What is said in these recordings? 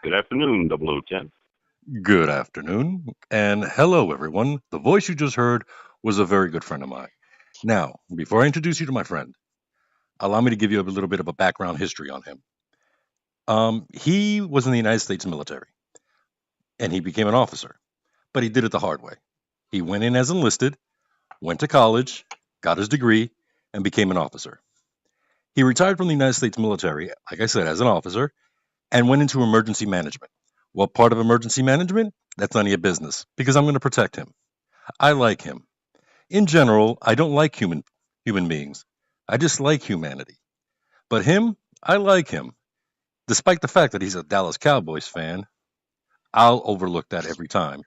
Good afternoon, 0010. Good afternoon, and hello, everyone. The voice you just heard was a very good friend of mine. Now, before I introduce you to my friend, allow me to give you a little bit of a background history on him. He was in the United States military, and he became an officer, but he did it the hard way. He went in as enlisted, went to college, got his degree, and became an officer. He retired from the United States military, like I said, as an officer, and went into emergency management. What part of emergency management? That's none of your business, because I'm going to protect him. I like him. In general, I don't like human beings. I just like humanity. But him, I like him. Despite the fact that he's a Dallas Cowboys fan, I'll overlook that every time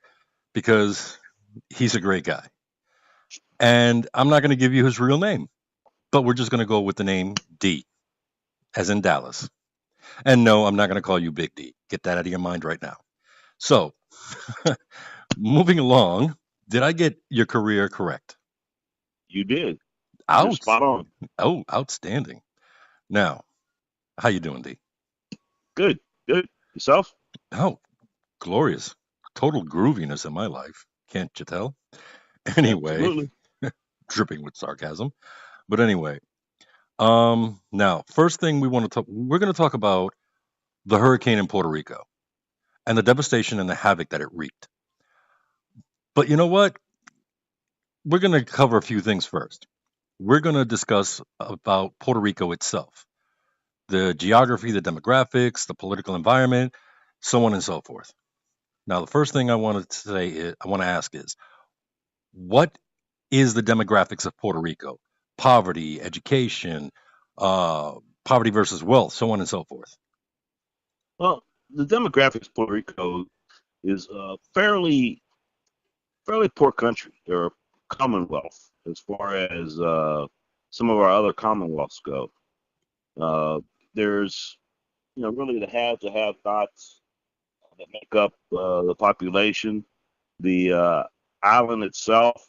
because he's a great guy. And I'm not going to give you his real name, but we're just going to go with the name D, as in Dallas. And no, I'm not going to call you Big D. Get that out of your mind right now. So, moving along, did I get your career correct? You did. You're Out. spot on. Oh, outstanding. Now, how you doing, D? Good. Good. Yourself? Oh, glorious. Total grooviness in my life. Can't you tell? Anyway, Absolutely. dripping with sarcasm. But anyway, now first thing we're going to talk about the hurricane in Puerto Rico and the devastation and the havoc that it wreaked. But you know what? We're going to cover a few things first. We're going to discuss about Puerto Rico itself, the geography, the demographics, the political environment, so on and so forth. Now, the first thing I want to ask is, what is the demographics of Puerto Rico? Poverty, education, uh, poverty versus wealth, so on and so forth. Well, the demographics of Puerto Rico is fairly poor country. They're a commonwealth as far as some of our other commonwealths go. Uh, there's really the haves and have-nots that make up the population. The island itself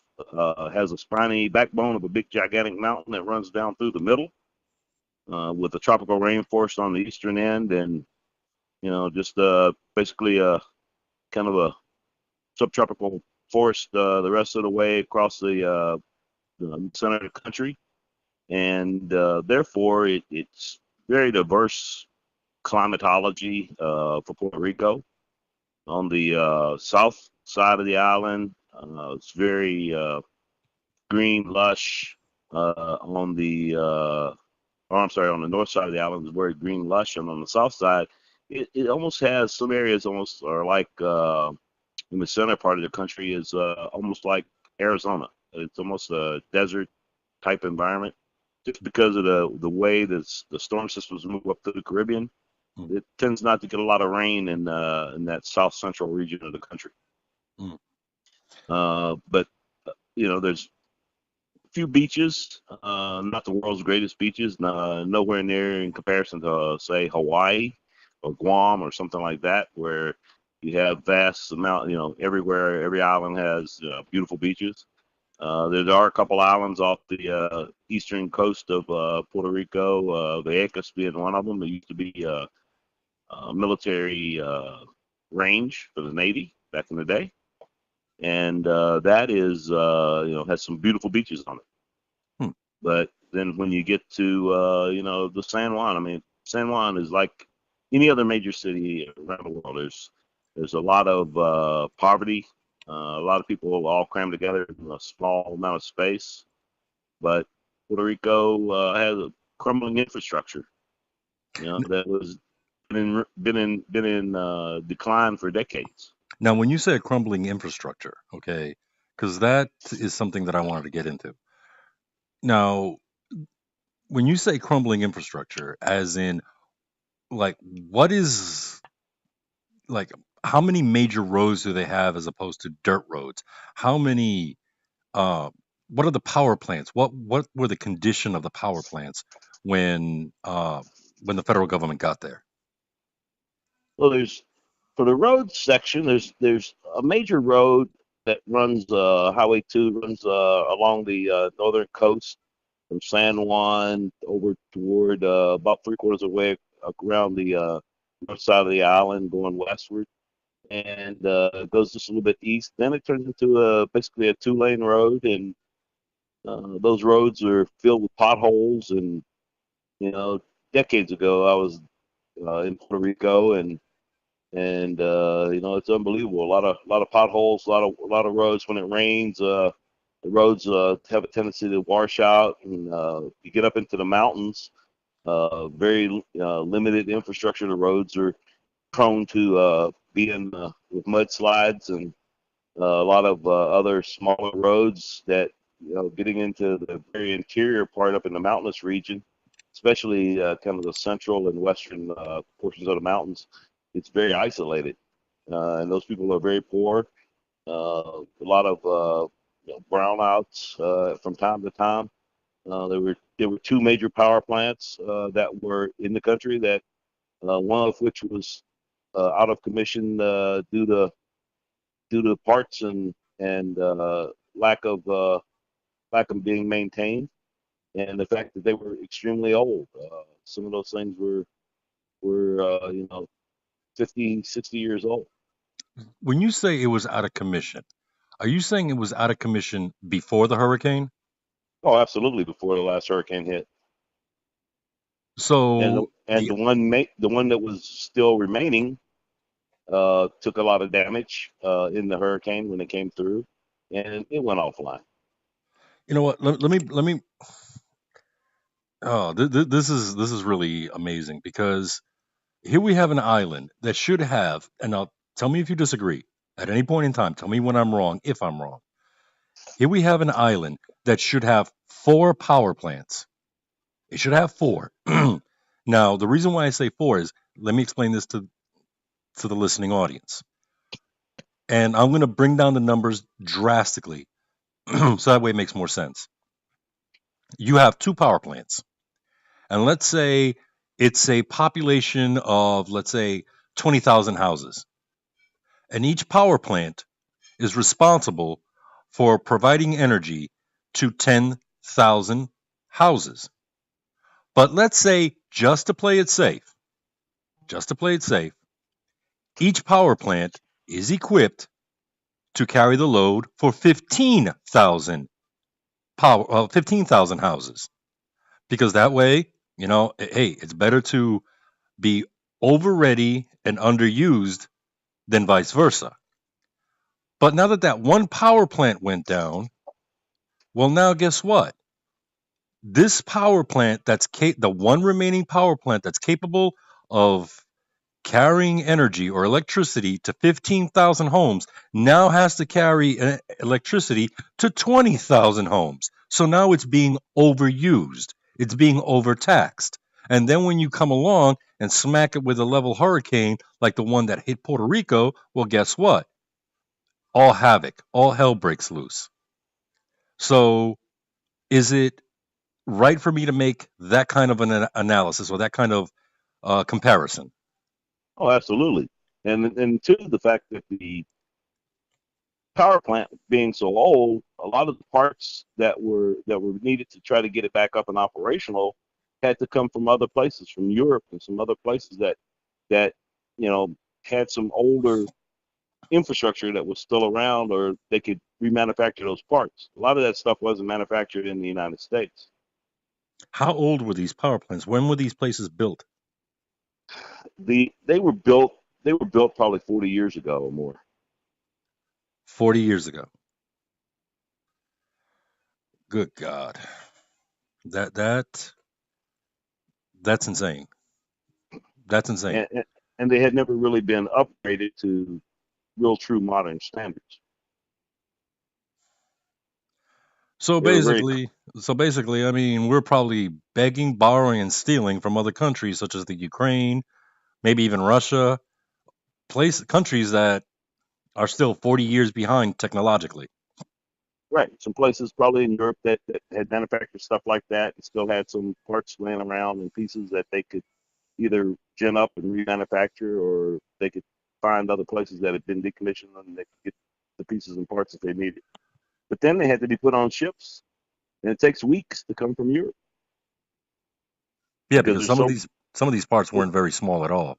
has a spiny backbone of a big gigantic mountain that runs down through the middle, with a tropical rainforest on the eastern end, and just basically a kind of a subtropical forest the rest of the way across the center of the country, and therefore it's very diverse climatology for Puerto Rico. On the south side of the island, it's very green, lush. On the I'm sorry, on the north side of the island is very green, lush, and on the south side, it almost has some areas almost are like in the center part of the country is almost like Arizona. It's almost a desert type environment, just because of the way the storm systems move up to the Caribbean. Mm, It tends not to get a lot of rain in that south central region of the country. mm. But there's few beaches, not the world's greatest beaches, nowhere near in comparison to, say, Hawaii or Guam or something like that, where you have vast amount, everywhere, every island has beautiful beaches. There are a couple islands off the eastern coast of Puerto Rico, Vallecas being one of them. There used to be a military range for the Navy back in the day, and that is, has some beautiful beaches on it. Hmm. But then when you get to the San Juan, I mean, San Juan is like any other major city around the world. There's a lot of poverty, a lot of people all crammed together in a small amount of space. But Puerto Rico has a crumbling infrastructure, that was been in decline for decades. Now, when you say a crumbling infrastructure, okay, because that is something that I wanted to get into. Now, when you say crumbling infrastructure, as in, like, what is, like, how many major roads do they have as opposed to dirt roads? How many, uh, what are the power plants? What were the condition of the power plants when, when the federal government got there? Well, there's for the road section. There's a major road that runs Highway 2 runs along the northern coast from San Juan over toward about three quarters of the way around the north side of the island going westward, and it goes just a little bit east. Then it turns into basically a two-lane road, and those roads are filled with potholes. And you know, decades ago, I was in Puerto Rico, and you know, it's unbelievable. A lot of potholes, a lot of roads. When it rains, the roads have a tendency to wash out, and you get up into the mountains. Very limited infrastructure. The roads are prone to being with mudslides, and a lot of other smaller roads that, getting into the very interior part up in the mountainous region, especially kind of the central and western portions of the mountains. It's very isolated, and those people are very poor. A lot of brownouts from time to time. There were two major power plants that were in the country, that one of which was out of commission due to parts and lack of being maintained, and the fact that they were extremely old. Some of those things were 50, 60 years old. When you say it was out of commission, are you saying it was out of commission before the hurricane? Oh, absolutely! Before the last hurricane hit, and the, So and the the one that was still remaining took a lot of damage in the hurricane when it came through, and it went offline. you know what? Let me. Oh, this is really amazing because here we have an island that should have, and now tell me if you disagree. At any point in time, tell me when I'm wrong, if I'm wrong. Here we have an island that should have four power plants. It should have four. Now, the reason why I say four is let me explain this to the listening audience. And I'm going to bring down the numbers drastically so that way it makes more sense. You have two power plants, and let's say it's a population of, let's say, 20,000 houses. And each power plant is responsible for providing energy to 10,000 houses. But let's say, just to play it safe, each power plant is equipped to carry the load for 15,000 houses. Because that way, hey, it's better to be over ready and underused than vice versa. But now that that one power plant went down, well, now guess what? This power plant the one remaining power plant that's capable of carrying energy or electricity to 15,000 homes now has to carry electricity to 20,000 homes. So now it's being overused, it's being overtaxed. And then when you come along and smack it with a level hurricane like the one that hit Puerto Rico, well, guess what? All havoc, all hell breaks loose. So is it right for me to make that kind of an analysis or that kind of comparison? Oh, absolutely. And two, the fact that the power plant being so old, a lot of the parts that were needed to try to get it back up and operational had to come from other places, from Europe and some other places that you know had some older infrastructure that was still around, or they could remanufacture those parts. A lot of that stuff wasn't manufactured in the United States. How old were these power plants? When were these places built? They were built probably 40 years ago or more. 40 years ago. Good God. That that that's insane. That's insane. And they had never really been upgraded to real true modern standards. So They were very basically, I mean, we're probably begging, borrowing, and stealing from other countries such as the Ukraine, maybe even Russia, countries that are still 40 years behind technologically. right. Some places probably in Europe that had manufactured stuff like that and still had some parts laying around and pieces that they could either gin up and remanufacture, or they could find other places that had been decommissioned and they could get the pieces and parts that they needed. But then they had to be put on ships, and it takes weeks to come from Europe Yeah, because because there's so. some of these parts weren't very small at all.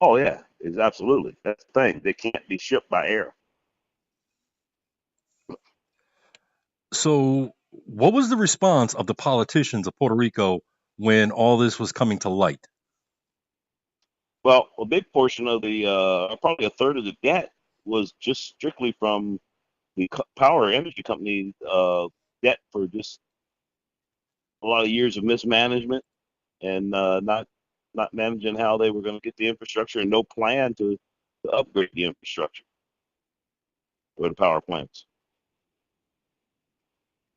Oh yeah, it's absolutely. That's the thing. They can't be shipped by air. So, what was the response of the politicians of Puerto Rico when all this was coming to light? Well, a big portion of the, probably a third of the debt was just strictly from the power energy company debt for just a lot of years of mismanagement and not managing how they were going to get the infrastructure and no plan to upgrade the infrastructure for the power plants.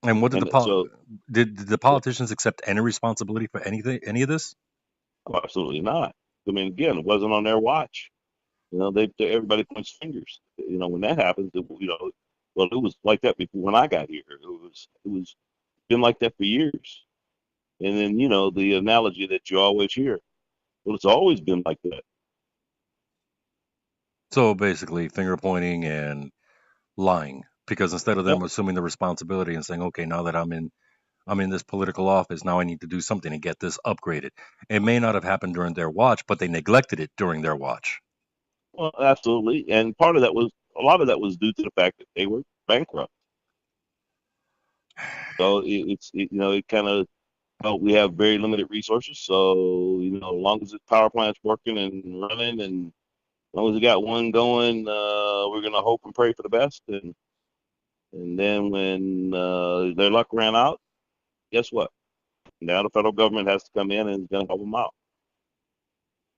And what did And so, did the politicians accept any responsibility for anything, any of this? oh, absolutely not. I mean, again, it wasn't on their watch. Everybody points fingers. When that happens, well, it was like that before when I got here. It was been like that for years. And then the analogy that you always hear. Well, it's always been like that. So basically, finger pointing and lying, because instead of them Yep. assuming the responsibility and saying, "Okay, now that I'm in this political office, now I need to do something to get this upgraded." It may not have happened during their watch, but they neglected it during their watch. Well, absolutely. And part of that was a lot of that was due to the fact that they were bankrupt. So it kind of we have very limited resources. So as long as the power plant's working and running, and as long as we got one going, we're gonna hope and pray for the best. And then when their luck ran out, guess what? Now the federal government has to come in and is gonna help them out.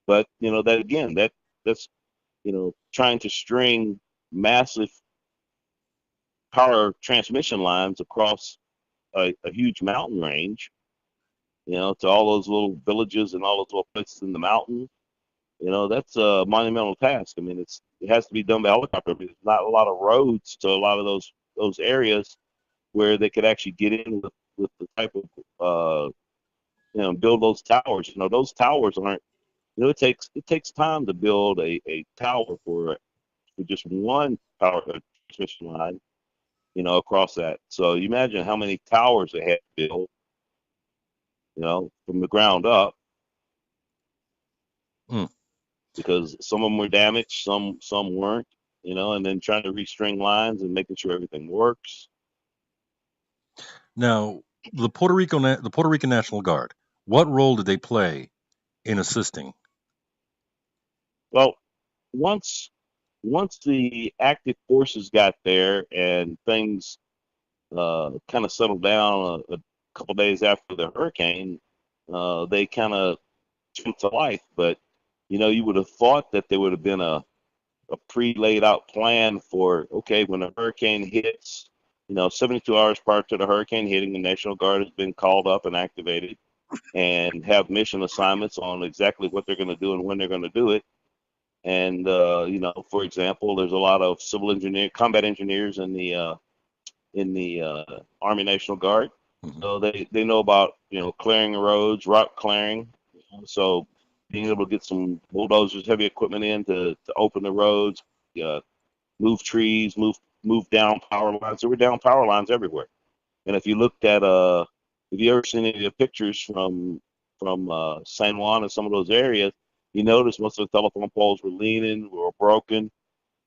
But that again, that's trying to string massive power transmission lines across a huge mountain range, to all those little villages and all those little places in the mountains. That's a monumental task. I mean, it has to be done by helicopter. I mean, there's not a lot of roads to a lot of those areas where they could actually get in with the type of build those towers. Those towers aren't. It takes time to build a tower for just one power transmission line. Across that. So you imagine how many towers they had to build. From the ground up Mm. because some of them were damaged, some weren't. And then trying to restring lines and making sure everything works. Now, the Puerto Rican National Guard, what role did they play in assisting? Well, once once the active forces got there and things kind of settled down a couple days after the hurricane, they kind of came to life. But you would have thought that there would have been a pre-laid out plan for, okay, when a hurricane hits, 72 hours prior to the hurricane hitting, the National Guard has been called up and activated and have mission assignments on exactly what they're going to do and when they're going to do it. And for example, there's a lot of combat engineers in the Army National Guard, Mhm. so they know about clearing roads, rock clearing. So being able to get some bulldozers, heavy equipment in to open the roads, uh, move trees, move down power lines. There were down power lines everywhere. And if you ever seen any of the pictures from San Juan and some of those areas, you notice most of the telephone poles were leaning, were broken.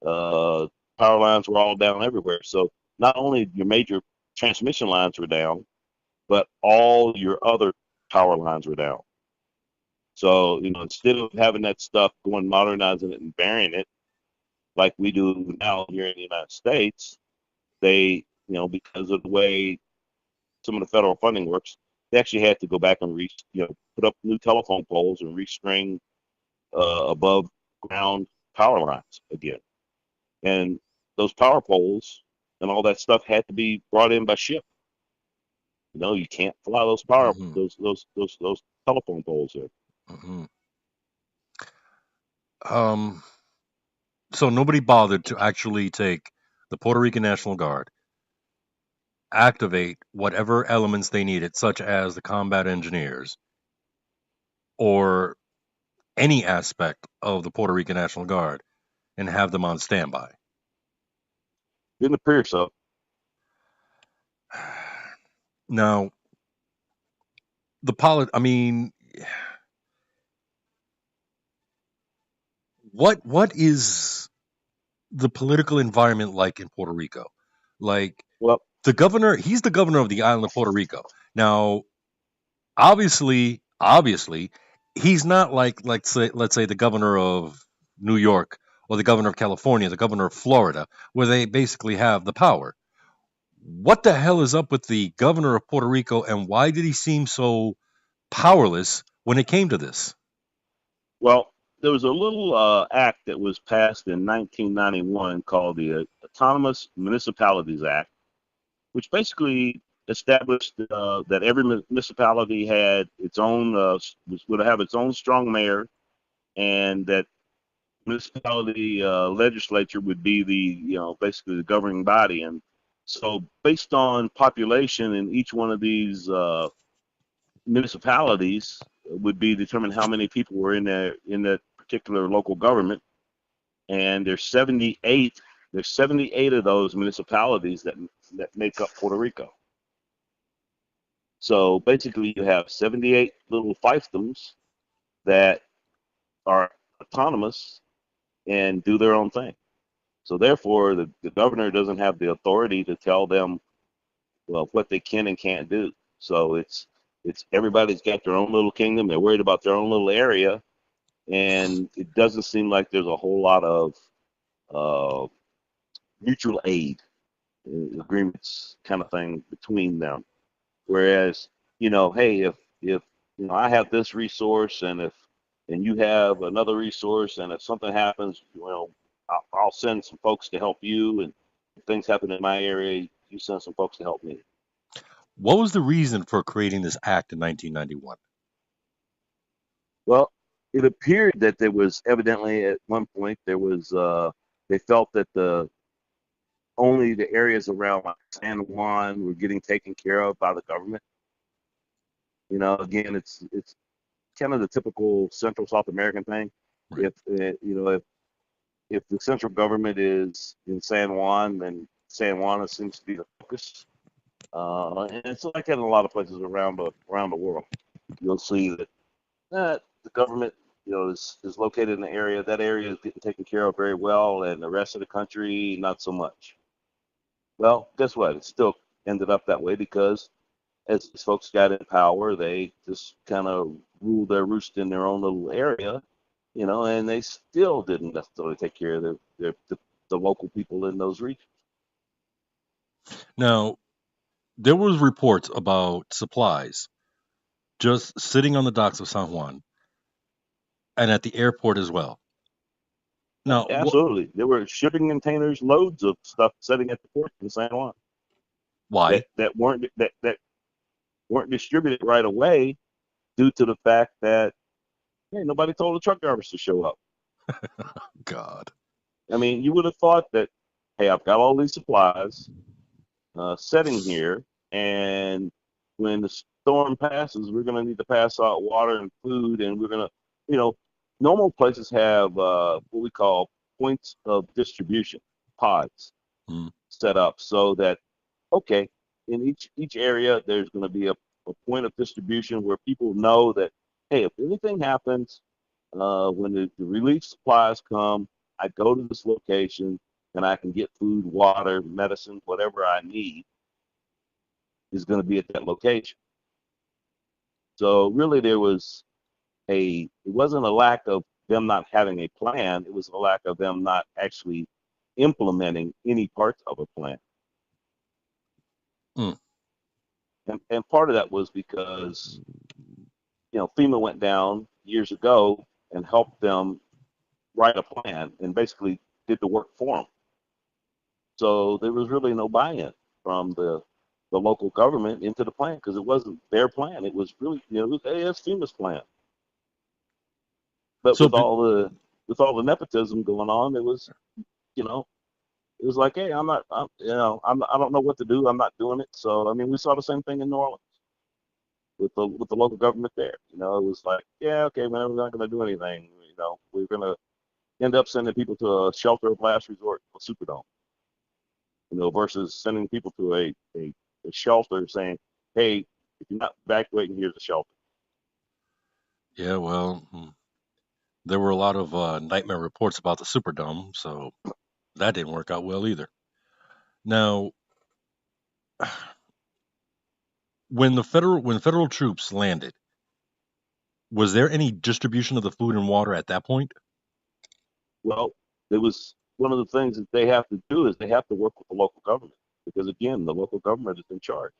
Uh, Power lines were all down everywhere. So not only your major transmission lines were down, but all your other power lines were down. So instead of having that stuff going modernizing it and burying it like we do now here in the United States, they because of the way some of the federal funding works, they actually had to go back and put up new telephone poles and restring above ground power lines again. And those power poles and all that stuff had to be brought in by ship. You can't fly those power Mhm. those telephone poles there. Mhm. Um, so nobody bothered to actually take the Puerto Rican National Guard, activate whatever elements they needed, such as the combat engineers or any aspect of the Puerto Rican National Guard, and have them on standby. Didn't appear so. Now, I mean, what is the political environment like in Puerto Rico? Like Well, the governor, he's the governor of the island of Puerto Rico. Now, obviously, he's not like let's say the governor of New York or the governor of California, the governor of Florida, where they basically have the power. What the hell is up with the governor of Puerto Rico, and why did he seem so powerless when it came to this? well, there was a little act that was passed in 1991 called the Autonomous Municipalities Act, which basically established that every municipality had its own would have its own strong mayor, and that municipality legislature would be the basically the governing body. And so, based on population in each one of these municipalities, would be determined how many people were in that particular local government. And there's 78. There's 78 of those municipalities that make up Puerto Rico. So basically, you have 78 little fiefdoms that are autonomous and do their own thing. So therefore, the governor doesn't have the authority to tell them, well, what they can and can't do. So it's everybody's got their own little kingdom. They're worried about their own little area, and it doesn't seem like there's a whole lot of uh, mutual aid agreements kind of thing between them. Whereas, hey, if I have this resource, and you have another resource, and if something happens, I'll send some folks to help you, and if things happen in my area, you send some folks to help me. What was the reason for creating this act in 1991? Well, it appeared that there was evidently at one point there was they felt that the only the areas around like San Juan were getting taken care of by the government. Again, it's kind of the typical Central South American thing. Right. If the central government is in San Juan, then San Juan seems to be the focus. And it's like that in a lot of places around the world. You'll see that the government, is located in the area. That area is getting taken care of very well, and the rest of the country not so much. Well, guess what? It still ended up that way because as these folks got in power, they just kind of ruled their roost in their own little area, and they still didn't necessarily take care of the local people in those regions. Now, there was reports about supplies just sitting on the docks of San Juan and at the airport as well. Now, Absolutely, there were shipping containers, loads of stuff sitting at the port in San Juan why? that weren't distributed right away due to the fact that hey, nobody told the truck drivers to show up. God. I mean, you would have thought that, hey, I've got all these supplies sitting here, and when the storm passes, we're going to need to pass out water and food, and we're going to, you know, normal places have what we call points of distribution, pods Mm. set up so that okay, in each area there's going to be a point of distribution where people know that hey, if anything happens, when the relief supplies come, I go to this location and I can get food, water, medicine, whatever I need is going to be at that location. So really, it wasn't a lack of them not having a plan. It was a lack of them not actually implementing any parts of a plan. Mm. And part of that was because FEMA went down years ago and helped them write a plan and basically did the work for them. So there was really no buy-in from the local government into the plan because it wasn't their plan. It was really it was FEMA's plan. But So, with all the nepotism going on, you know it was like hey I don't know what to do. I'm not doing it. So I mean we saw the same thing in New Orleans with the local government there. It was like yeah okay man we're not going to do anything. We're going to end up sending people to a shelter of last resort, a Superdome, versus sending people to a shelter saying, hey, if you're not evacuating, here's a shelter. yeah, well, There were a lot of nightmare reports about the Superdome, so that didn't work out well either. Now, when federal troops landed, was there any distribution of the food and water at that point? Well, it was one of the things that they have to do is they have to work with the local government because again, the local government is in charge.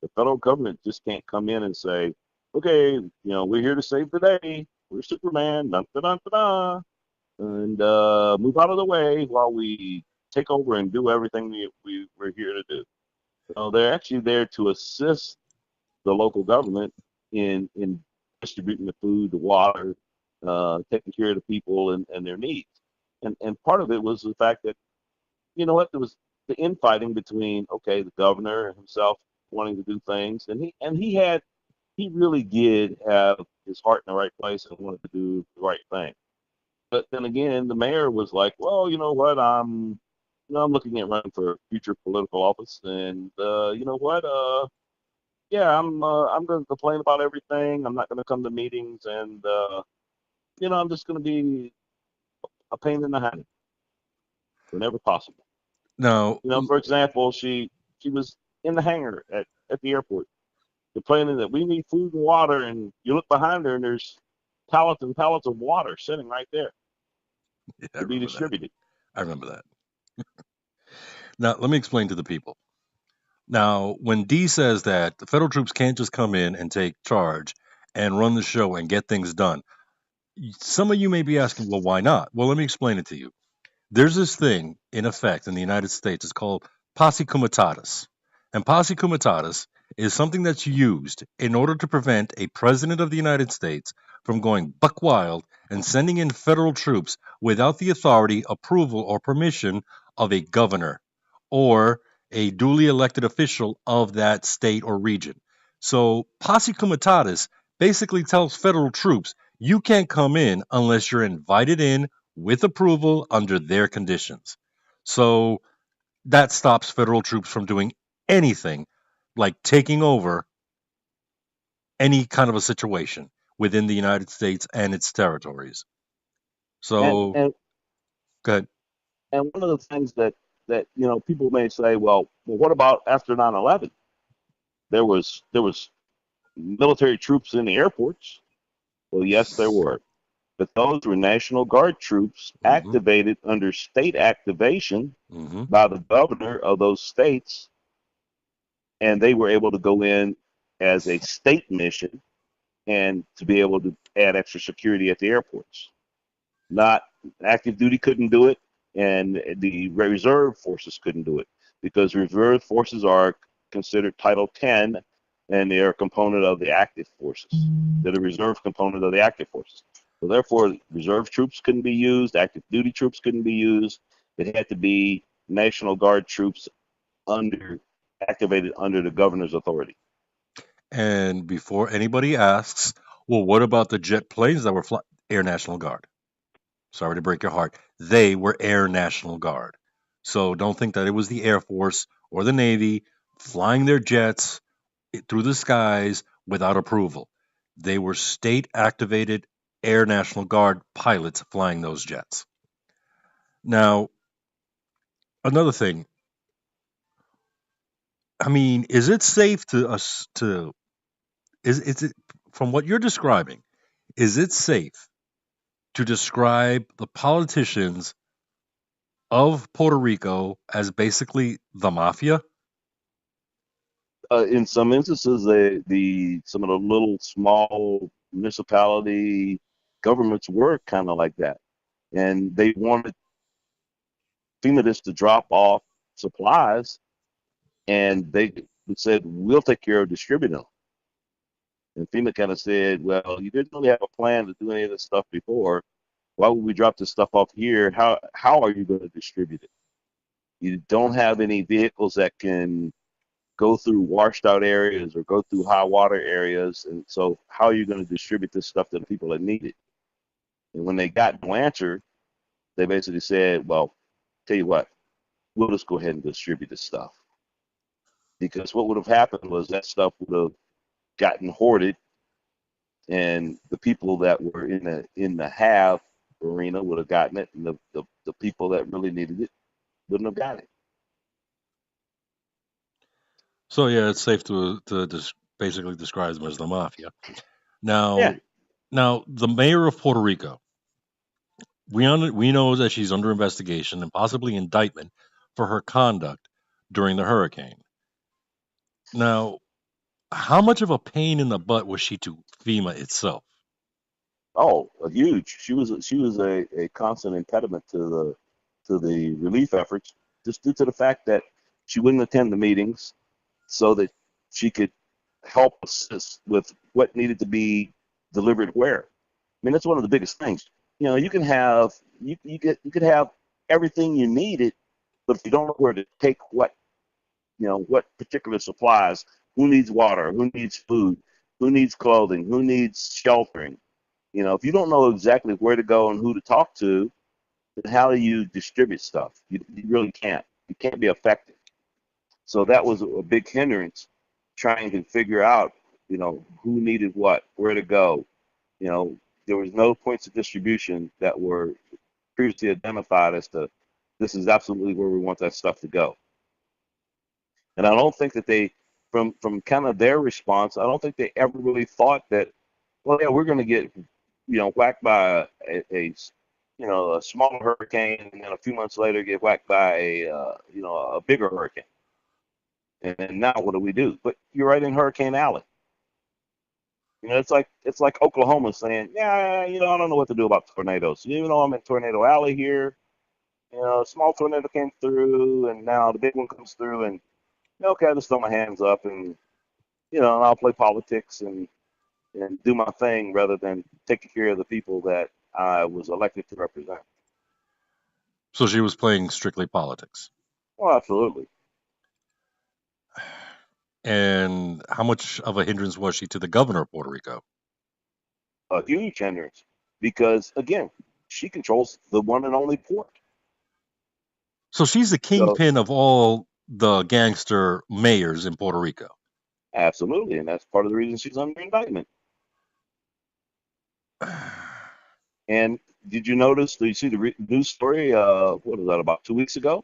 The federal government just can't come in and say, "Okay, we're here to save the day. We're Superman, dun, dun, dun, dun, dun, and move out of the way while we take over and do everything we're here to do." So they're actually there to assist the local government in distributing the food, the water, taking care of the people and their needs. And part of it was the fact that there was the infighting between the governor himself wanting to do things, and he really did have his heart in the right place and wanted to do the right thing. But then again, the mayor was like, well, you know what, I'm looking at running for future political office, and you know what, yeah, I'm going to complain about everything. I'm not going to come to meetings, and I'm just going to be a pain in the hand whenever possible. Now, For example, she was in the hangar at the airport complaining that we need food and water, and you look behind her and there's pallets and pallets of water sitting right there yeah, I to be remember that. distributed. I remember that. Now, let me explain to the people. Now, when D says that the federal troops can't just come in and take charge and run the show and get things done, some of you may be asking, well, why not? Well, let me explain it to you. There's this thing in effect in the United States. It's called posse comitatus. And posse comitatus is something that's used in order to prevent a president of the United States from going buck wild and sending in federal troops without the authority, approval, or permission of a governor or a duly elected official of that state or region. So posse comitatus basically tells federal troops you can't come in unless you're invited in with approval under their conditions. So that stops federal troops from doing anything like taking over any kind of a situation within the United States and its territories. And So, and go ahead. and one of the things that people may say, well, what about after 9/11? There was military troops in the airports. Well, yes, there were. But those were National Guard troops Mm-hmm, activated under state activation mm-hmm. by the governor of those states, and they were able to go in as a state mission and to be able to add extra security at the airports. Not active duty couldn't do it, and the reserve forces couldn't do it because reserve forces are considered Title 10, and they are a component of the active forces. They're the reserve component of the active forces. So therefore, reserve troops couldn't be used, active duty troops couldn't be used. It had to be National Guard troops under activated under the governor's authority. And before anybody asks, well, what about the jet planes that were Air National Guard? Sorry to break your heart. They were Air National Guard. So don't think that it was the Air Force or the Navy flying their jets through the skies without approval. They were state activated Air National Guard pilots flying those jets. Now, another thing, I mean, is it safe to us to is it from what you're describing, is it safe to describe the politicians of Puerto Rico as basically the mafia? In some instances, the some of the little small municipality governments were kind of like that, and they wanted FEMA just to drop off supplies, and they said we'll take care of distributing them. And FEMA kind of said, well, you didn't really have a plan to do any of this stuff before. Why would we drop this stuff off here? How are you going to distribute it? You don't have any vehicles that can go through washed out areas or go through high water areas. And so how are you going to distribute this stuff to the people that need it? And when they got no answer, they basically said, well, tell you what, we'll just go ahead and distribute this stuff. Because what would have happened was that stuff would have gotten hoarded, and the people that were in the have arena would have gotten it, and the people that really needed it wouldn't have got it. So yeah, it's safe to basically describe them as the mafia. Yeah. Now the mayor of Puerto Rico, we know that she's under investigation and possibly indictment for her conduct during the hurricane. Now, how much of a pain in the butt was she to FEMA itself? Oh, a huge. She was a constant impediment to the relief efforts, just due to the fact that she wouldn't attend the meetings, so that she could help assist with what needed to be delivered where. I mean, that's one of the biggest things. You can have you could have everything you needed, but if you don't know where to take what particular supplies, who needs water, who needs food, who needs clothing, who needs sheltering. If you don't know exactly where to go and who to talk to, then how do you distribute stuff? You really can't. You can't be effective. So that was a big hindrance, trying to figure out, who needed what, where to go. You know, there was no points of distribution that were previously identified as to this is absolutely where we want that stuff to go. And I don't think that from kind of their response, I don't think they ever really thought that, well, yeah, we're going to get, whacked by a smaller hurricane, and then a few months later get whacked by a bigger hurricane. And then now what do we do? But you're right in Hurricane Alley. It's like Oklahoma saying, yeah, I don't know what to do about tornadoes. Even though I'm in Tornado Alley here, a small tornado came through, and now the big one comes through, and okay, I just throw my hands up, and I'll play politics and do my thing rather than taking care of the people that I was elected to represent. So she was playing strictly politics. Well, absolutely. And how much of a hindrance was she to the governor of Puerto Rico? A huge hindrance because, again, she controls the one and only port. So she's the So, kingpin of all the gangster mayors in Puerto Rico. absolutely. And that's part of the reason she's under indictment. And did you notice, did you see the news story, what was that, about 2 weeks ago,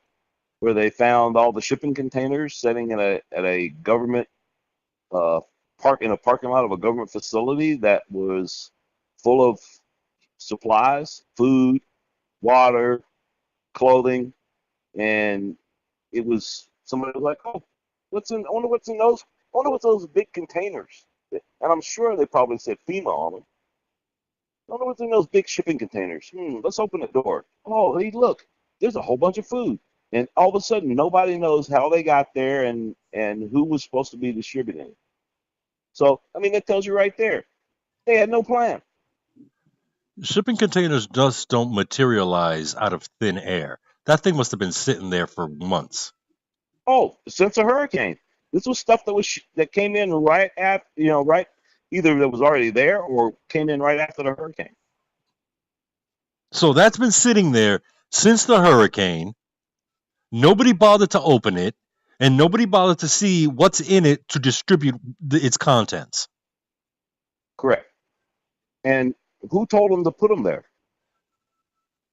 where they found all the shipping containers sitting at a government uh, in a parking lot of a government facility that was full of supplies, food, water, clothing, and it was somebody was like, "Oh, I wonder what's in those. I wonder what's those big containers." And I'm sure they probably said FEMA on them. I wonder what's in those big shipping containers. Let's open the door. Oh, hey, look, there's a whole bunch of food. And all of a sudden, nobody knows how they got there and who was supposed to be distributing it. So, I mean, that tells you right there. They had no plan. Shipping containers just don't materialize out of thin air. That thing must have been sitting there for months. Oh, since a hurricane. This was stuff that came in right after, right, either that was already there or came in right after the hurricane. So that's been sitting there since the hurricane. Nobody bothered to open it, and nobody bothered to see what's in it to distribute its contents. Correct. And who told them to put them there?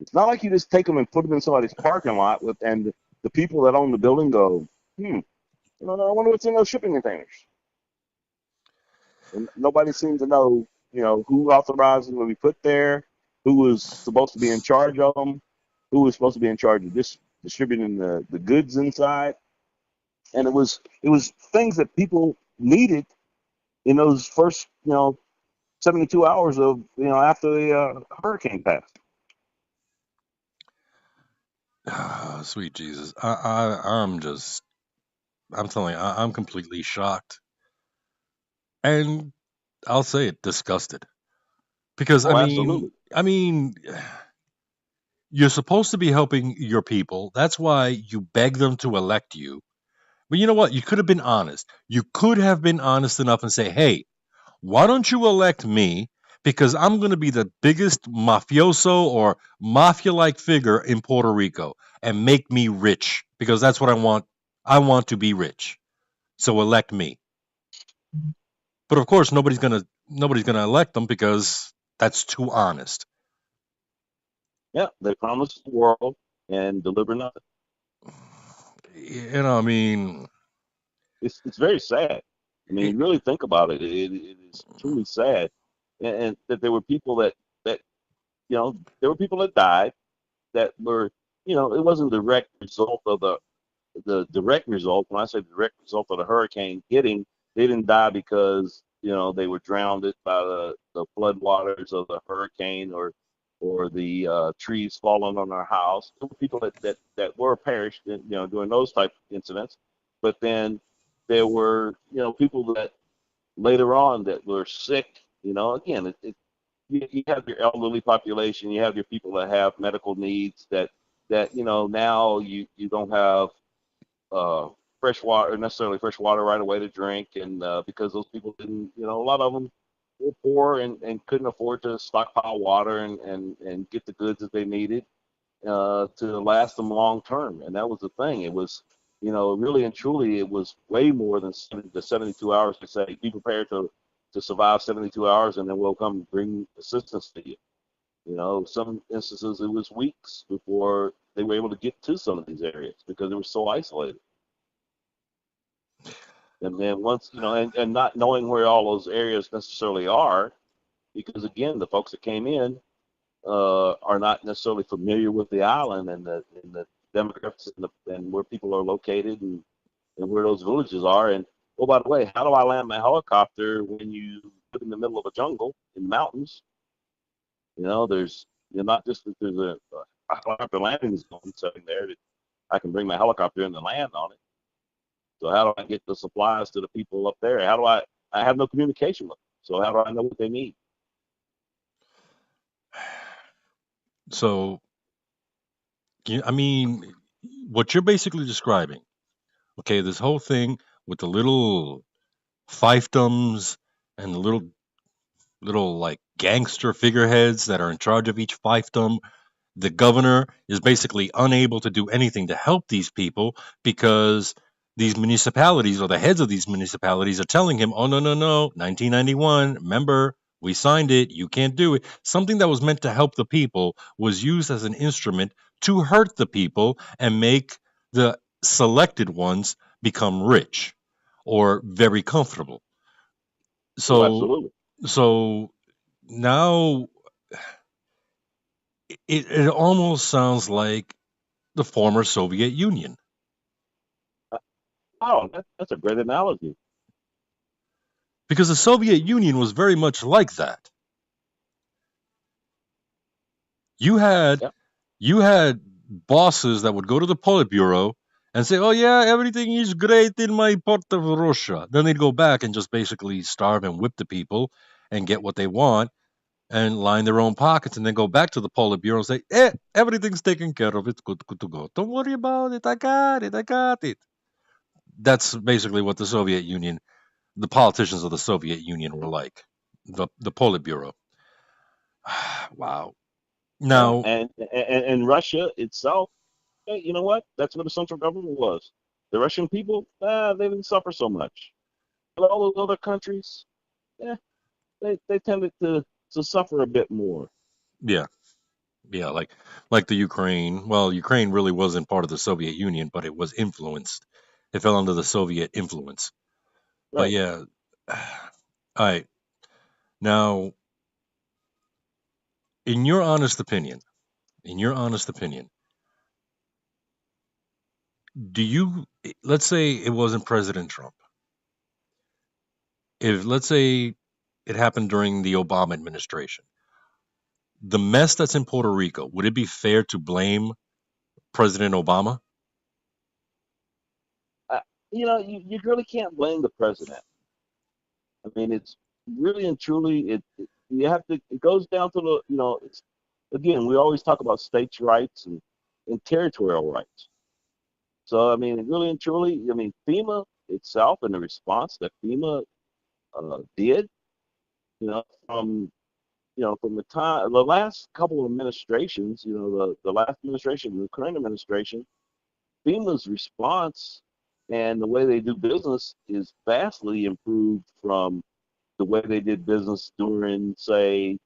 It's not like you just take them and put them in somebody's parking lot and the people that own the building go, I wonder what's in those shipping containers. And nobody seemed to know, who authorized them to be put there, who was supposed to be in charge of them, who was supposed to be in charge of distributing the goods inside. And it was things that people needed in those first, 72 hours of, after the hurricane passed. Sweet Jesus. I'm telling you, I'm completely shocked. And I'll say it, disgusted. Because Oh, absolutely. I mean, you're supposed to be helping your people. That's why you beg them to elect you. But you know what? You could have been honest. You could have been honest enough and say, hey, why don't you elect me? Because I'm going to be the biggest mafioso or mafia like figure in Puerto Rico and make me rich because that's what I want. I want to be rich. So elect me. But of course, nobody's gonna elect them because that's too honest. Yeah, they promised the world and deliver nothing. I mean, It's very sad. I mean, it, really think about it. It is truly sad, and that there were people that there were people that died that were it wasn't a direct result of the direct result. When I say the direct result of the hurricane hitting, they didn't die because they were drowned by the flood waters of the hurricane or the trees falling on their house. There were people that were perished during those type of incidents, but then there were people that later on that were sick. Again, you have your elderly population, you have your people that have medical needs that now you don't have uh, fresh water, necessarily fresh water right away to drink, and because those people didn't, a lot of them were poor and couldn't afford to stockpile water and get the goods that they needed to last them long term. And that was the thing. It was, really and truly, it was way more than the 72 hours to say, be prepared to survive 72 hours, and then we'll come bring assistance to you. Some instances it was weeks before they were able to get to some of these areas because they were so isolated. And then once, and not knowing where all those areas necessarily are, because again, the folks that came in are not necessarily familiar with the island and the demographics and where people are located and where those villages are. And oh, by the way, how do I land my helicopter when you live in the middle of a jungle in mountains? There's not just that there's a helicopter landing zone sitting there that I can bring my helicopter in and land on it. So how do I get the supplies to the people up there? How do I have no communication with them. So how do I know what they need? so I mean, what you're basically describing, okay, this whole thing with the little fiefdoms and the little like gangster figureheads that are in charge of each fiefdom. The governor is basically unable to do anything to help these people because these municipalities or the heads of these municipalities are telling him, oh, no, no, no, 1991, remember, we signed it, you can't do it. Something that was meant to help the people was used as an instrument to hurt the people and make the selected ones become rich or very comfortable. Oh, So, absolutely. so now it almost sounds like the former Soviet Union. Oh, that's a great analogy. Because the Soviet Union was very much like that. You had Yep. you had bosses that would go to the Politburo and say, "Oh yeah, everything is great in my part of Russia." Then they'd go back and just basically starve and whip the people and get what they want and line their own pockets, and then go back to the Politburo and say, everything's taken care of. It's good to go. Don't worry about it. I got it. I got it." That's basically what the politicians of the Soviet Union were like. The Politburo. Wow. Yeah, Now, and Russia itself, hey, you know what? That's what the central government was. The Russian people, they didn't suffer so much. But all those other countries, yeah, they tended to suffer a bit more. yeah, yeah, like the Ukraine. Well, Ukraine really wasn't part of the Soviet Union, but it was influenced. It fell under the Soviet influence. But Right. yeah, all right. Now, in your honest opinion, in your honest opinion, do you let's say it wasn't President Trump. If let's say it happened during the Obama administration, the mess that's in Puerto Rico, would it be fair to blame President Obama? Uh, you really can't blame the president. I mean, it's really and truly you have to. It goes down to it's again. We always talk about states' rights and territorial rights. So I mean, really and truly, I mean, FEMA itself and the response that FEMA did, from from the last couple of administrations, the last administration, the current administration, FEMA's response and the way they do business is vastly improved from the way they did business during, say,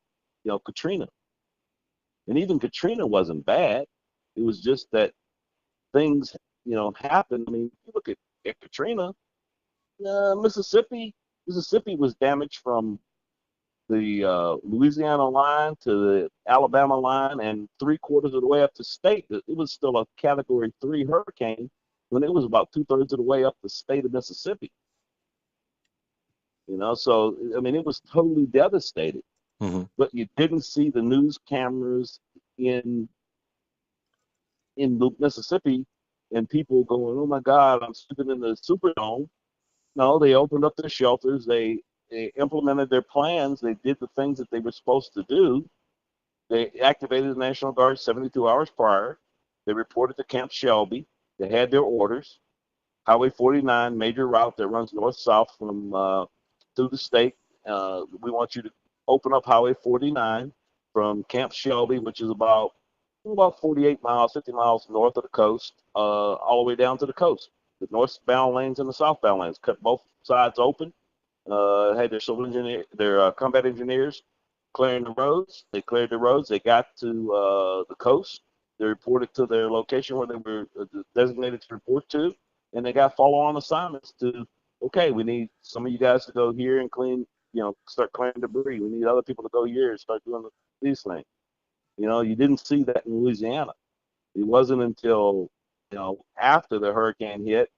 Katrina. And even Katrina wasn't bad. It was just that things, happened. I mean, you look at Katrina, Mississippi. Mississippi was damaged from the Louisiana line to the Alabama line, and three-quarters of the way up the state. It was still a Category 3 hurricane when it was about two-thirds of the way up the state of Mississippi. So I mean, it was totally devastated. Hmm. But you didn't see the news cameras in Mississippi and people going, "Oh my God, I'm sleeping in the Superdome." No, they opened up their shelters. They implemented their plans. They did the things that they were supposed to do. They activated the National Guard 72 hours prior. They reported to Camp Shelby. They had their orders. Highway 49, major route that runs north-south from through the state. We want you to open up Highway 49 from Camp Shelby, which is about 48 miles, 50 miles north of the coast, all the way down to the coast. The northbound lanes and the southbound lanes cut both sides open. Had their civil engineer, their combat engineers clearing the roads. They cleared the roads. They got to the coast. They reported to their location where they were designated to report to, and they got follow-on assignments to. Okay, we need some of you guys to go here and clean. Start clearing debris. We need other people to go here and start doing these things. You didn't see that in Louisiana. It wasn't until after the hurricane hit,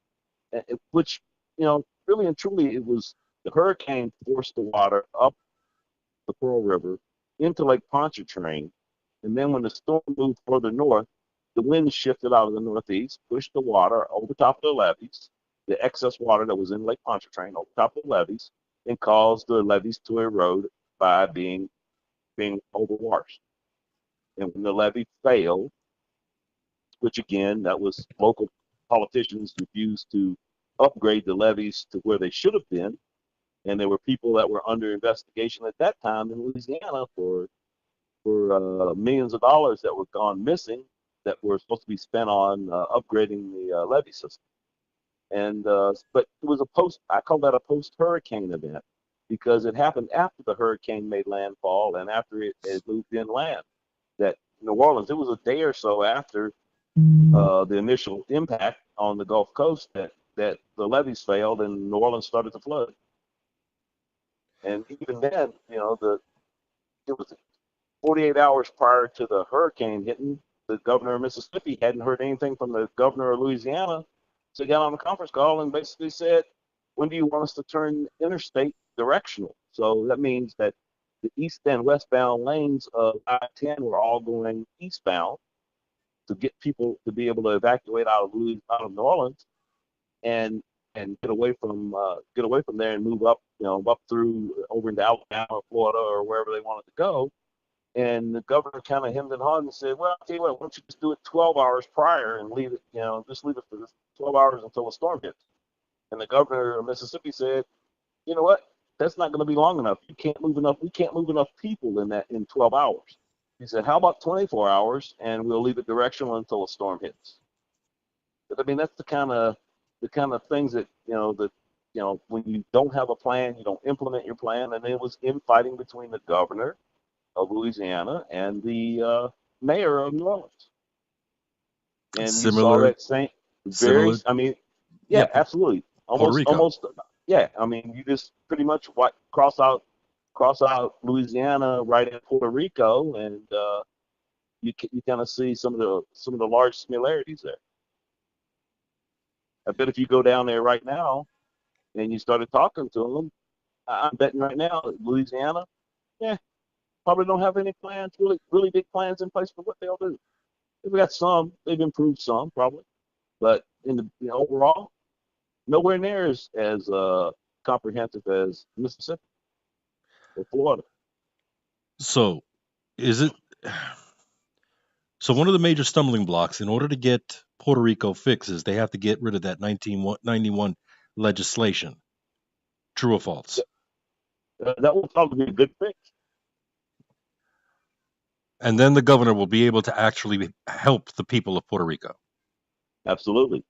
which really and truly, it was the hurricane forced the water up the Pearl River into Lake Pontchartrain, and then when the storm moved further north, the wind shifted out of the northeast, pushed the water over top of the levees, the excess water that was in Lake Pontchartrain over top of the levees, and caused the levees to erode by being overwashed. And when the levee failed, which again, that was local politicians refused to upgrade the levees to where they should have been, and there were people that were under investigation at that time in Louisiana for millions of dollars that were gone missing that were supposed to be spent on upgrading the levee system. And but it was I call that a post hurricane event because it happened after the hurricane made landfall and after it moved inland. That New Orleans, it was a day or so after the initial impact on the Gulf Coast that the levees failed and New Orleans started to flood. And even then, it was 48 hours prior to the hurricane hitting. The governor of Mississippi hadn't heard anything from the governor of Louisiana, so he got on a conference call and basically said, "When do you want us to turn interstate directional?" So that means that the east and westbound lanes of I-10 were all going eastbound to get people to be able to evacuate out of New Orleans and get away from there and move up, up through over into Alabama, Florida, or wherever they wanted to go. And the governor kind of hemmed and hawed and said, "Well, I'll tell you what, why don't you just do it 12 hours prior and leave it, just leave it for 12 hours until a storm hits." And the governor of Mississippi said, "You know what? That's not going to be long enough. You can't move enough. We can't move enough people in 12 hours." He said, "How about 24 hours and we'll leave it directional until a storm hits?" But I mean, that's the kind of things that when you don't have a plan, you don't implement your plan. And it was infighting between the governor of Louisiana and the mayor of New Orleans, and you saw Similar, that same very. similar. I mean, Yeah, yeah, absolutely, Puerto Rico. almost, yeah. I mean, you just pretty much cross out Louisiana right at Puerto Rico, and you kind of see some of the large similarities there. I bet if you go down there right now and you started talking to them, I'm betting right now Louisiana, yeah, probably don't have any plans, really, really big plans in place for what they'll do. They've got some, they've improved some probably, but in the overall, nowhere near as comprehensive as Mississippi or Florida. So, is it? So, one of the major stumbling blocks in order to get Puerto Rico fixed is they have to get rid of that 1991 legislation. True or false? That will probably be a good fix. And then the governor will be able to actually help the people of Puerto Rico. Absolutely.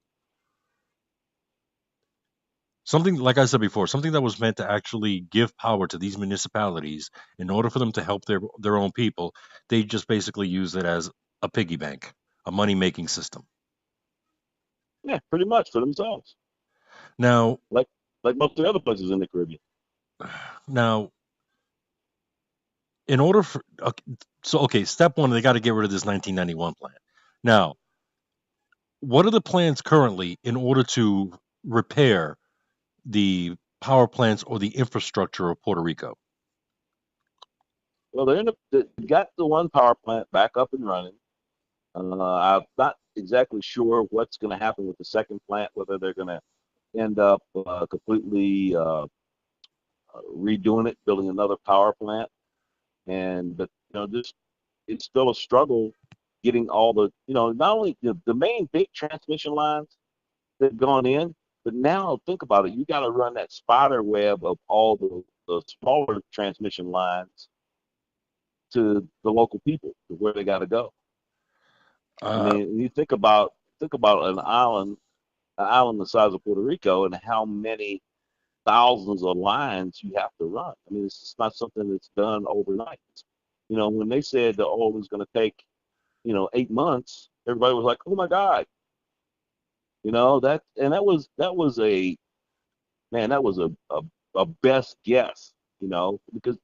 Something like I said before, something that was meant to actually give power to these municipalities in order for them to help their own people. They just basically use it as a piggy bank, a money making system. Yeah, pretty much for themselves, Now, like most of the other places in the Caribbean. now, in order for okay, step one, they got to get rid of this 1991 plan. Now, what are the plans currently in order to repair the power plants or the infrastructure of Puerto Rico? Well, they got the one power plant back up and running. I'm not exactly sure what's going to happen with the second plant, whether they're going to end up completely redoing it, building another power plant, and but just it's still a struggle getting all the not only the main big transmission lines that have gone in, but now think about it, you got to run that spider web of all the smaller transmission lines to the local people to where they got to go. I Uh, mean, you think about an island the size of Puerto Rico, and how many thousands of lines you have to run. I mean, it's just not something that's done overnight. When they said the oil was going to take 8 months, everybody was like, "Oh my God!" That was a man, that was a best guess. Because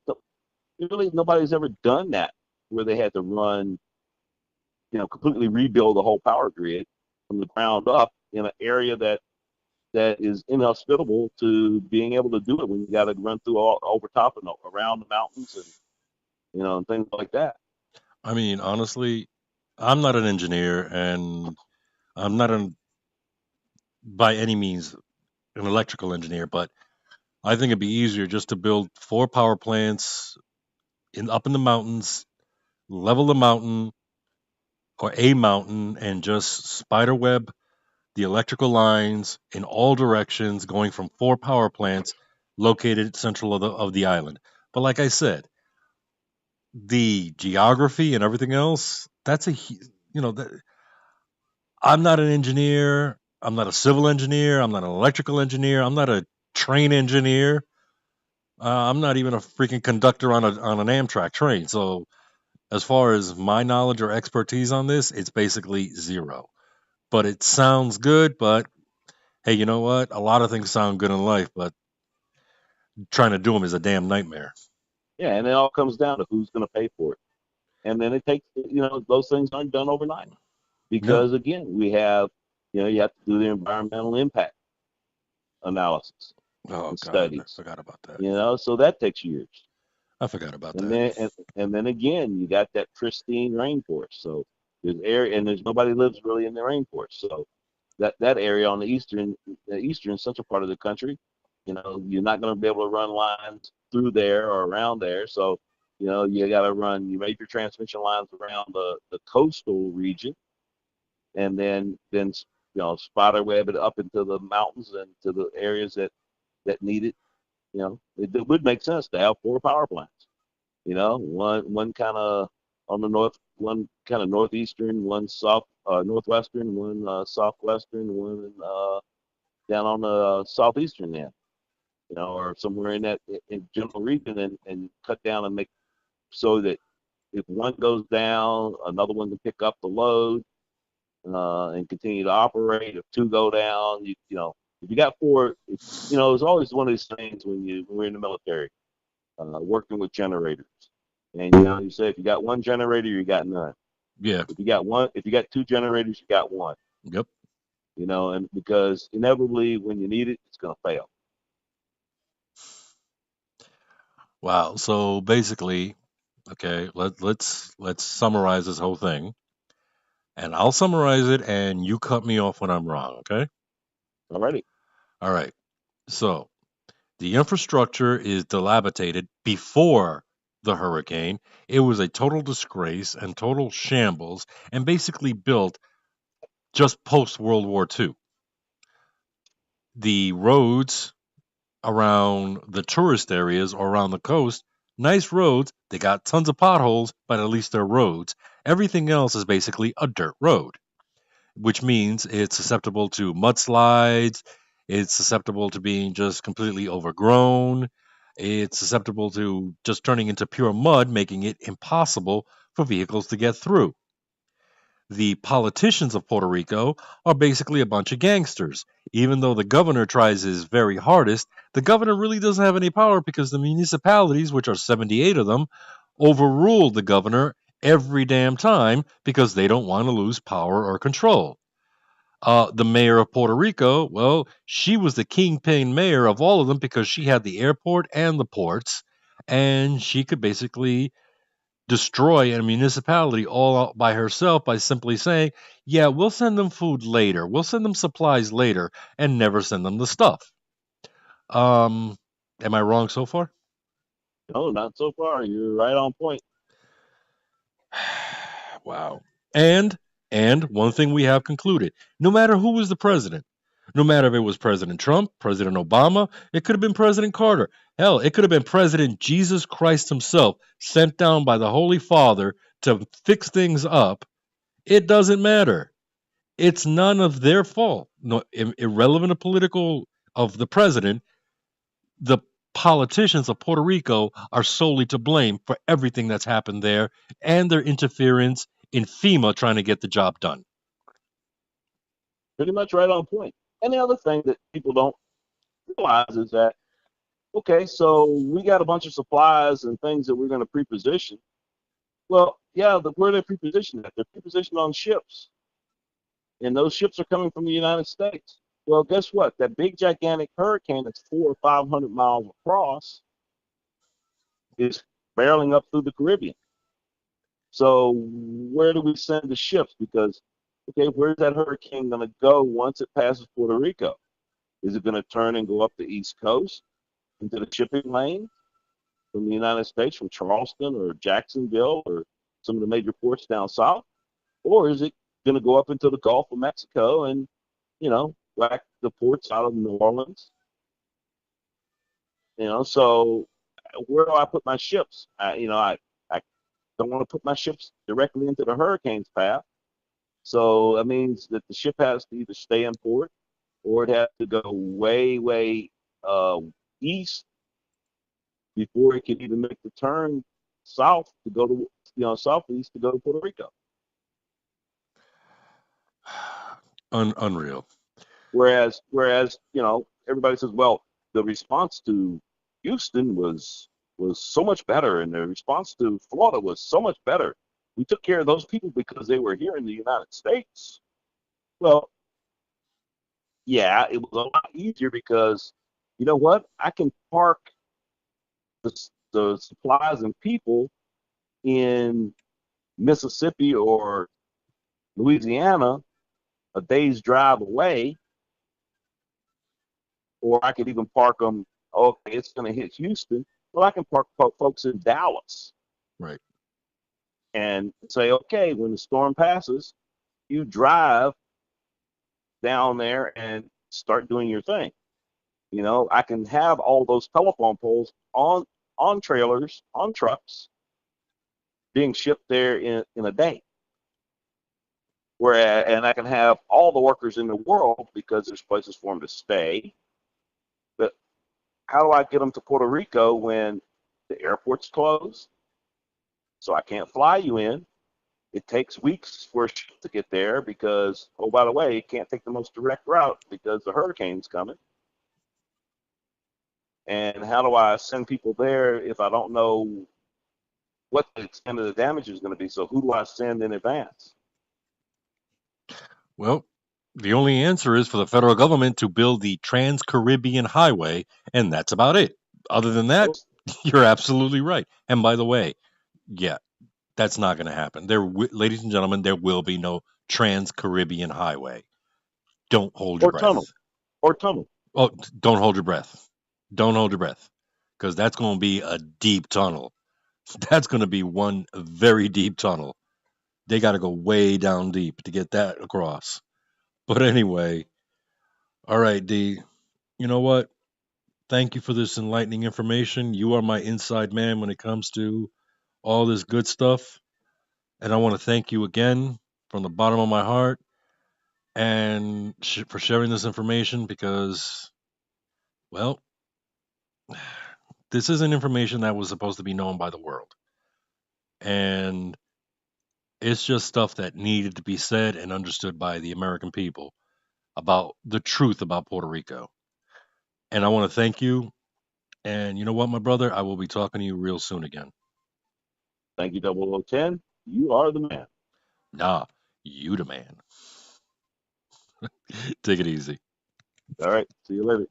really nobody's ever done that where they had to run, completely rebuild the whole power grid from the ground up in an area that is inhospitable to being able to do it when you got to run through all over top and around the mountains and and things like that. I mean, honestly, I'm not an engineer, and I'm not by any means an electrical engineer, but I think it'd be easier just to build four power plants in up in the mountains, level the mountain or a mountain, and just spider web the electrical lines in all directions, going from four power plants located central of the island. But like I said, the geography and everything else, that's you know, that, I'm not an engineer. I'm not a civil engineer. I'm not an electrical engineer. I'm not a train engineer. I'm not even a freaking conductor on an Amtrak train. So as far as my knowledge or expertise on this, it's basically zero. But it sounds good. But hey, you know what? A lot of things sound good in life, but trying to do them is a damn nightmare. Yeah, and it all comes down to who's going to pay for it. And then it takes, those things aren't done overnight No. because again, we have, you have to do the environmental impact analysis Oh and God, I studies, forgot about that. so that takes years. I forgot about And that. then and then again, you got that pristine rainforest. So there's nobody lives really in the rainforest. So that area on the eastern central part of the country, you're not going to be able to run lines through there or around there. So you got to run your major transmission lines around the coastal region, and then spider web it up into the mountains and to the areas that need it. It would make sense to have four power plants. One kind of on the north, one kind of northeastern, one south northwestern, one southwestern, one down on the southeastern end. Or somewhere in that in general region, and cut down and make so that if one goes down, another one can pick up the load and continue to operate. If two go down, if you got four, it's always one of these things when we're in the military, working with generators. And you say if you got one generator, you got none. Yeah. If you got two generators, you got one. Yep. And because inevitably when you need it, it's gonna fail. Wow. So basically, okay, let's summarize this whole thing, and I'll summarize it, and you cut me off when I'm wrong. Okay. Alrighty. All right. So the infrastructure is dilapidated before the hurricane. It was a total disgrace and total shambles, and basically built just post World War II. The roads around the tourist areas or around the coast, nice roads. They got tons of potholes, but at least they're roads. Everything else is basically a dirt road, which means it's susceptible to mudslides. It's susceptible to being just completely overgrown. It's susceptible to just turning into pure mud, making it impossible for vehicles to get through. The politicians of Puerto Rico are basically a bunch of gangsters. Even though the governor tries his very hardest, the governor really doesn't have any power because the municipalities, which are 78 of them, overrule the governor every damn time because they don't want to lose power or control. The mayor of Puerto Rico, well, she was the kingpin mayor of all of them because she had the airport and the ports, and she could basically destroy a municipality all out by herself by simply saying, yeah, we'll send them food later, we'll send them supplies later, and never send them the stuff. Um, am I wrong so far? No, not so far. You're right on point. Wow. And and one thing we have concluded, no matter who was the president, no matter if it was President Trump, President Obama, it could have been President Carter. Hell, it could have been President Jesus Christ himself sent down by the Holy Father to fix things up. It doesn't matter. It's none of their fault. No, irrelevant of political of the president, the politicians of Puerto Rico are solely to blame for everything that's happened there and their interference in FEMA trying to get the job done. Pretty much right on point. And the other thing that people don't realize is that, okay, so we got a bunch of supplies and things that we're going to preposition. Well, yeah, where they're prepositioned at? They're prepositioned on ships, and those ships are coming from the United States. Well, guess what? That big gigantic hurricane that's 400 or 500 miles across is barreling up through the Caribbean. So where do we send the ships? Because okay, where's that hurricane going to go once it passes Puerto Rico? Is it going to turn and go up the East Coast into the shipping lane from the United States, from Charleston or Jacksonville or some of the major ports down south? Or is it going to go up into the Gulf of Mexico and, whack the ports out of New Orleans? So where do I put my ships? I don't want to put my ships directly into the hurricane's path. So that means that the ship has to either stay in port or it has to go way, way uh, east before it can even make the turn south to go to, southeast to go to Puerto Rico. Unreal. Whereas, everybody says, well, the response to Houston was so much better, and the response to Florida was so much better. We took care of those people because they were here in the United States. Well, yeah, it was a lot easier because you know what? I can park the supplies and people in Mississippi or Louisiana a day's drive away, or I could even park them. Okay, it's going to hit Houston. Well, I can park folks in Dallas Right. and say, okay, when the storm passes, you drive down there and start doing your thing. I can have all those telephone poles on trailers, on trucks, being shipped there in a day. And I can have all the workers in the world because there's places for them to stay. But how do I get them to Puerto Rico when the airport's closed? So I can't fly you in. It takes weeks for a ship to get there because, oh, by the way, it can't take the most direct route because the hurricane's coming. And how do I send people there if I don't know what the extent of the damage is going to be? So who do I send in advance? Well, the only answer is for the federal government to build the Trans Caribbean Highway, and that's about it. Other than that, Those, you're absolutely right. And by the way, yeah, that's not going to happen. Ladies and gentlemen, there will be no Trans Caribbean Highway. Don't hold your or tunnel, breath. or tunnel. Oh, don't hold your breath. Don't hold your breath, because that's going to be a deep tunnel. That's going to be one very deep tunnel. They got to go way down deep to get that across. But anyway, all right, D. You know what? Thank you for this enlightening information. You are my inside man when it comes to all this good stuff. And I want to thank you again from the bottom of my heart. and for sharing this information because, well, this isn't information that was supposed to be known by the world. And it's just stuff that needed to be said and understood by the American people about the truth about Puerto Rico. And I want to thank you. And you know what, my brother? I will be talking to you real soon again. Thank you, 0010. You are the man. Nah, you the man. Take it easy. All right. See you later.